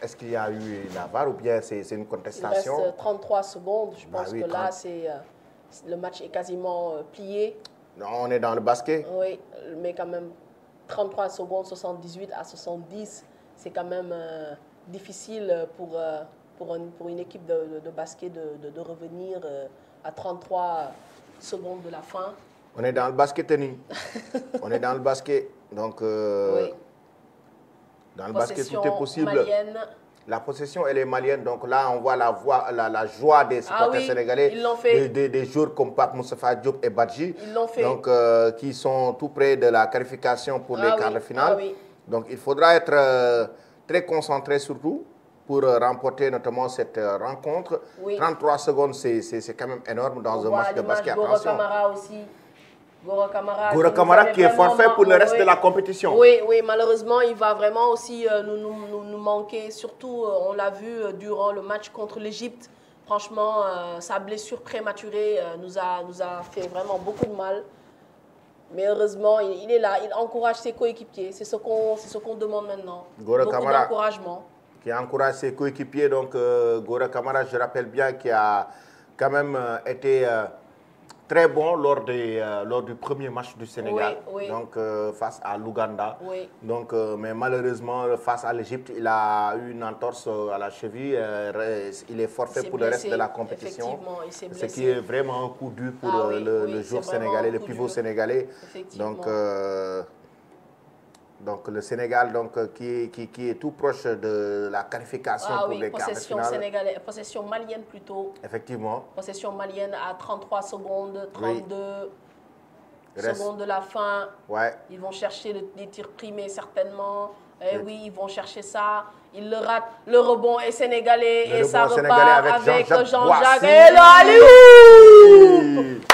est-ce qu'il y a eu la VAR ou bien c'est une contestation? Il reste 33 secondes. Je pense que là, le match est quasiment plié. Non, on est dans le basket. Oui, mais quand même, 33 secondes, 78 à 70, c'est quand même difficile pour une équipe de basket de revenir à 33 secondes de la fin. On est dans le basket, Tony. On est dans le basket. Donc, oui. Dans le basket, tout est possible. Malienne. La possession, elle est malienne. Donc là, on voit la joie des supporters sénégalais. Ils l'ont fait. Des joueurs comme Pape Moustapha Diop et Badji. Ils l'ont fait. Donc, qui sont tout près de la qualification pour les quarts de finale. Donc, il faudra être très concentré surtout pour remporter notamment cette rencontre. 33 secondes, c'est quand même énorme dans un match de basket. Gora Camara aussi. Gora Camara qui est forfait pour le reste de la compétition. Oui, malheureusement, il va vraiment aussi nous manquer. Surtout, on l'a vu durant le match contre l'Égypte. Franchement, sa blessure prématurée nous a fait vraiment beaucoup de mal. Mais heureusement, il est là, il encourage ses coéquipiers. C'est ce qu'on demande maintenant. Gora beaucoup Camara, d'encouragement. Qui encourage ses coéquipiers. Donc, Gora Camara, je rappelle bien, qui a quand même été très bon lors du premier match du Sénégal, donc face à l'Ouganda. Donc, mais malheureusement, face à l'Égypte, il a eu une entorse à la cheville. Il est forfait pour le reste de la compétition. Ce qui est vraiment un coup dur pour le joueur sénégalais, le pivot sénégalais. Donc le Sénégal qui est tout proche de la qualification pour les quarts de finale. Possession malienne plutôt. Effectivement. Possession malienne à 33 secondes, 32 secondes de la fin. Ils vont chercher les tirs primés certainement. Oui, ils vont chercher ça. Ils le ratent. Le rebond est sénégalais et ça repart avec Jean-Jacques. Et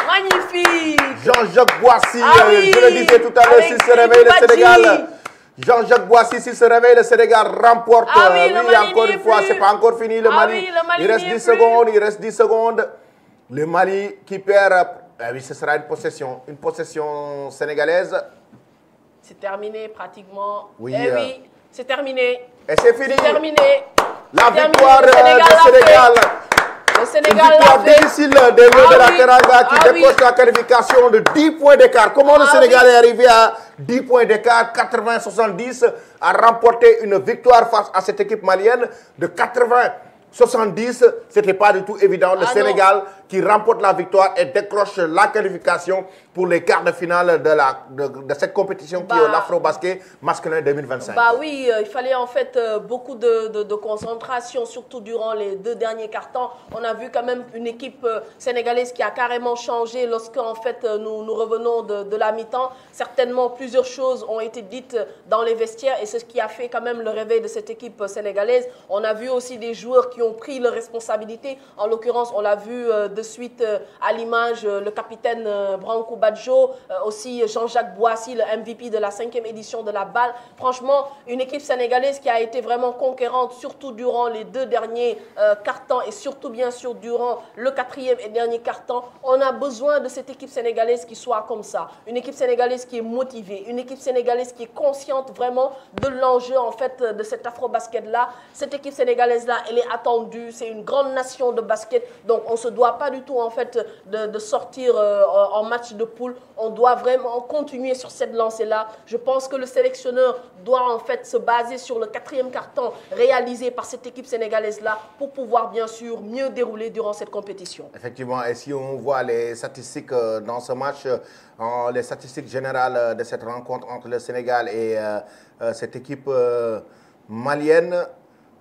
magnifique. Jean-Jacques Boissy, je le disais tout à l'heure, s'il se réveille le Sénégal. Jean-Jacques Boissy, s'il se réveille, le Sénégal remporte. Encore une fois, ce n'est pas encore fini le Mali. Il reste 10 secondes, il reste 10 secondes. Le Mali qui perd, oui, ce sera une possession sénégalaise. C'est terminé pratiquement. Oui, c'est terminé. Et c'est fini. C'est terminé. La victoire du Sénégal. Le Sénégal une victoire difficile des Lions de la Teranga qui décroche la qualification de 10 points d'écart. Comment le Sénégal est arrivé à 10 points d'écart, 80-70, à remporter une victoire face à cette équipe malienne de 80-70. Ce n'était pas du tout évident. Le Sénégal qui remporte la victoire et décroche la qualification pour les quarts de finale de cette compétition qui est l'Afro-Basket masculin 2025. Oui, il fallait en fait beaucoup de concentration, surtout durant les 2 derniers quarts-temps. On a vu quand même une équipe sénégalaise qui a carrément changé lorsqu'en fait nous revenons de la mi-temps. Certainement, plusieurs choses ont été dites dans les vestiaires et c'est ce qui a fait quand même le réveil de cette équipe sénégalaise. On a vu aussi des joueurs qui ont pris leurs responsabilités. En l'occurrence, on l'a vu de suite à l'image, le capitaine Branco Badjo, aussi Jean-Jacques Boissy, le MVP de la 5e édition de la balle. Franchement, une équipe sénégalaise qui a été vraiment conquérante, surtout durant les 2 derniers quarts-temps et surtout bien sûr durant le 4e et dernier quart-temps. On a besoin de cette équipe sénégalaise qui soit comme ça. Une équipe sénégalaise qui est motivée, une équipe sénégalaise qui est consciente vraiment de l'enjeu en fait de cet afro-basket-là. Cette équipe sénégalaise-là, elle est attendue. C'est une grande nation de basket, donc on ne se doit pas du tout en fait de sortir en match de poule. On doit vraiment continuer sur cette lancée-là. Je pense que le sélectionneur doit en fait se baser sur le 4e quart-temps réalisé par cette équipe sénégalaise-là pour pouvoir bien sûr mieux dérouler durant cette compétition. Effectivement, et si on voit les statistiques dans ce match, les statistiques générales de cette rencontre entre le Sénégal et cette équipe malienne,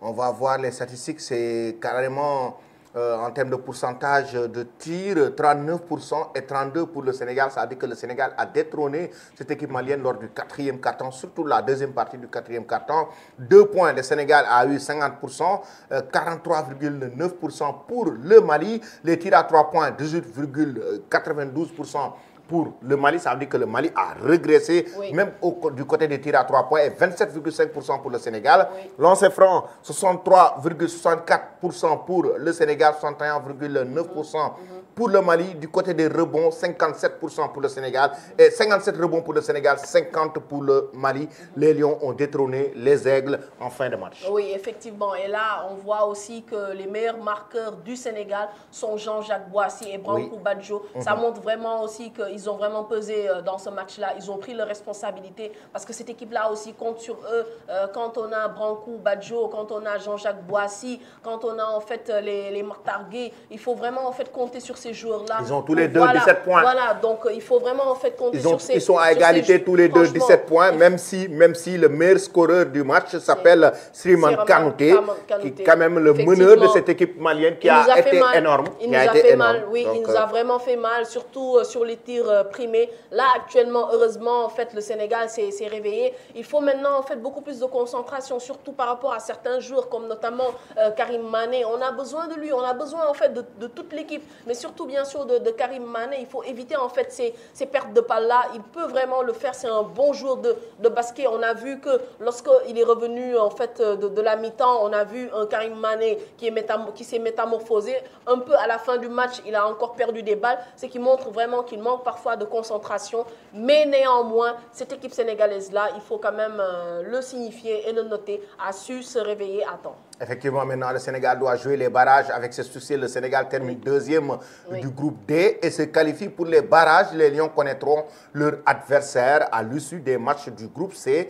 on va voir les statistiques, c'est carrément en termes de pourcentage de tir, 39% et 32% pour le Sénégal. Ça veut dire que le Sénégal a détrôné cette équipe malienne lors du 4e quart-temps, surtout la 2e partie du 4e quart-temps. 2 points, le Sénégal a eu 50%, 43,9% pour le Mali. Les tirs à 3 points, 18,92% pour le Mali. Ça veut dire que le Mali a régressé, même du côté des tirs à 3 points, et 27,5% pour le Sénégal. Lancé franc, 63,64% pour le Sénégal, 61,9% pour le Mali. Du côté des rebonds, 57% pour le Sénégal, et 57 rebonds pour le Sénégal, 50 pour le Mali. Les Lions ont détrôné les Aigles en fin de match. Oui, effectivement. Et là, on voit aussi que les meilleurs marqueurs du Sénégal sont Jean-Jacques Boissy et Branco Badjo. Ça montre vraiment aussi qu'ils ont vraiment pesé dans ce match-là. Ils ont pris leurs responsabilités parce que cette équipe-là aussi compte sur eux. Quand on a Branco Badjo, quand on a Jean-Jacques Boissy, quand on a en fait les Martargués, il faut vraiment en fait compter sur ces joueurs-là. Ils ont tous les deux 17 points. Voilà, donc il faut vraiment en fait compter sur ces... Ils sont à égalité tous les deux 17 points, même si le meilleur scoreur du match s'appelle Sriman Kanouté, qui est quand même le meneur de cette équipe malienne qui a été énorme. Il nous a fait mal, oui, il nous a vraiment fait mal, surtout sur les tirs primés. Là, actuellement, heureusement, en fait, le Sénégal s'est réveillé. Il faut maintenant, en fait, beaucoup plus de concentration, surtout par rapport à certains joueurs, comme notamment Karim Mané. On a besoin de lui, on a besoin, en fait, de toute l'équipe, mais surtout, bien sûr, de Karim Mané. Il faut éviter, en fait, ces pertes de balles-là. Il peut vraiment le faire, c'est un bon joueur de basket. On a vu que lorsqu'il est revenu, en fait, de la mi-temps, on a vu un Karim Mané qui s'est métamorphosé. Un peu à la fin du match, il a encore perdu des balles, ce qui montre vraiment qu'il manque parfois de concentration. Mais néanmoins, cette équipe sénégalaise-là, il faut quand même le signifier et le noter, a su se réveiller à temps. Effectivement, maintenant, le Sénégal doit jouer les barrages. Avec ce succès, le Sénégal termine deuxième du groupe D et se qualifie pour les barrages. Les Lions connaîtront leur adversaire à l'issue des matchs du groupe C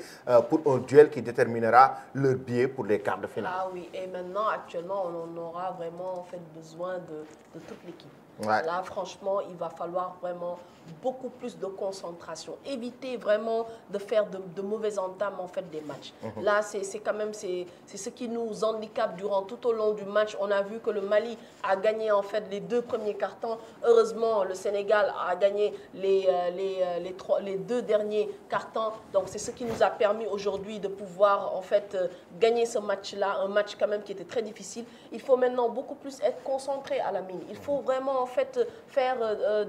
pour un duel qui déterminera leur billet pour les quarts de finale. Ah oui, et maintenant, actuellement, on aura vraiment en fait besoin de toute l'équipe. Ouais. Là, franchement, il va falloir vraiment beaucoup plus de concentration. Éviter vraiment de faire de mauvaises entames en fait des matchs. Là, c'est quand même c'est ce qui nous handicape durant tout au long du match. On a vu que le Mali a gagné en fait les 2 premiers cartons. Heureusement, le Sénégal a gagné les 2 derniers cartons. Donc, c'est ce qui nous a permis aujourd'hui de pouvoir en fait gagner ce match-là, un match quand même qui était très difficile. Il faut maintenant beaucoup plus être concentré à la mine. Il faut vraiment en fait faire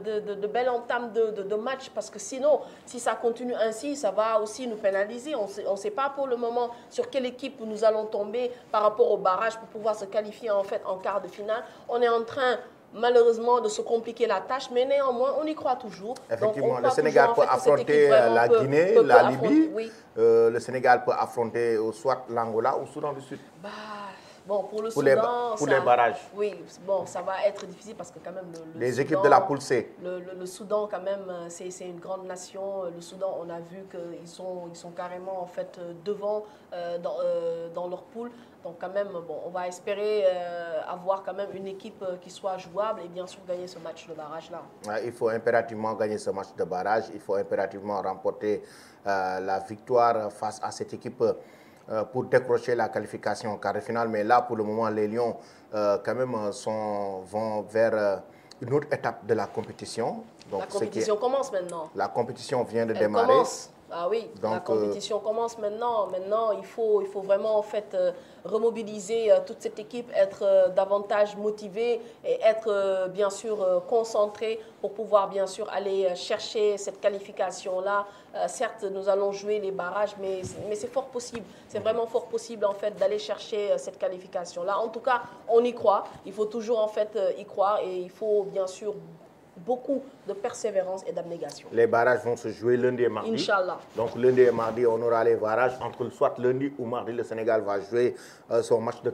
de belles entames de match parce que sinon, si ça continue ainsi, ça va aussi nous pénaliser. On ne sait pas pour le moment sur quelle équipe nous allons tomber par rapport au barrage pour pouvoir se qualifier en fait en quart de finale. On est en train malheureusement de se compliquer la tâche, mais néanmoins, on y croit toujours. Effectivement, le Sénégal peut affronter la Guinée, la Libye. Oui. Le Sénégal peut affronter soit l'Angola ou le Soudan du Sud. Bon, pour le Soudan, pour les barrages. Oui, bon, ça va être difficile parce que quand même les Soudan, équipes de la poule C. Le Soudan, quand même, c'est une grande nation. Le Soudan, on a vu qu'ils sont carrément en fait devant dans leur poule. Donc quand même, bon, on va espérer avoir quand même une équipe qui soit jouable et bien sûr gagner ce match de barrage-là. Ouais, il faut impérativement gagner ce match de barrage. Il faut impérativement remporter la victoire face à cette équipe pour décrocher la qualification en quart de finale. Mais là, pour le moment, les Lions, quand même, vont vers une autre étape de la compétition. Donc, la compétition commence maintenant. La compétition vient de démarrer. Commence. Ah oui, donc, la compétition commence maintenant. Maintenant, il faut vraiment en fait remobiliser toute cette équipe, être davantage motivé et être bien sûr concentré pour pouvoir bien sûr aller chercher cette qualification-là. Certes, nous allons jouer les barrages, mais c'est fort possible. C'est vraiment fort possible en fait d'aller chercher cette qualification-là. En tout cas, on y croit. Il faut toujours en fait y croire et il faut bien sûr beaucoup de persévérance et d'abnégation. Les barrages vont se jouer lundi et mardi. Inch'Allah. Donc lundi et mardi, on aura les barrages. Entre soit lundi ou mardi, le Sénégal va jouer son match de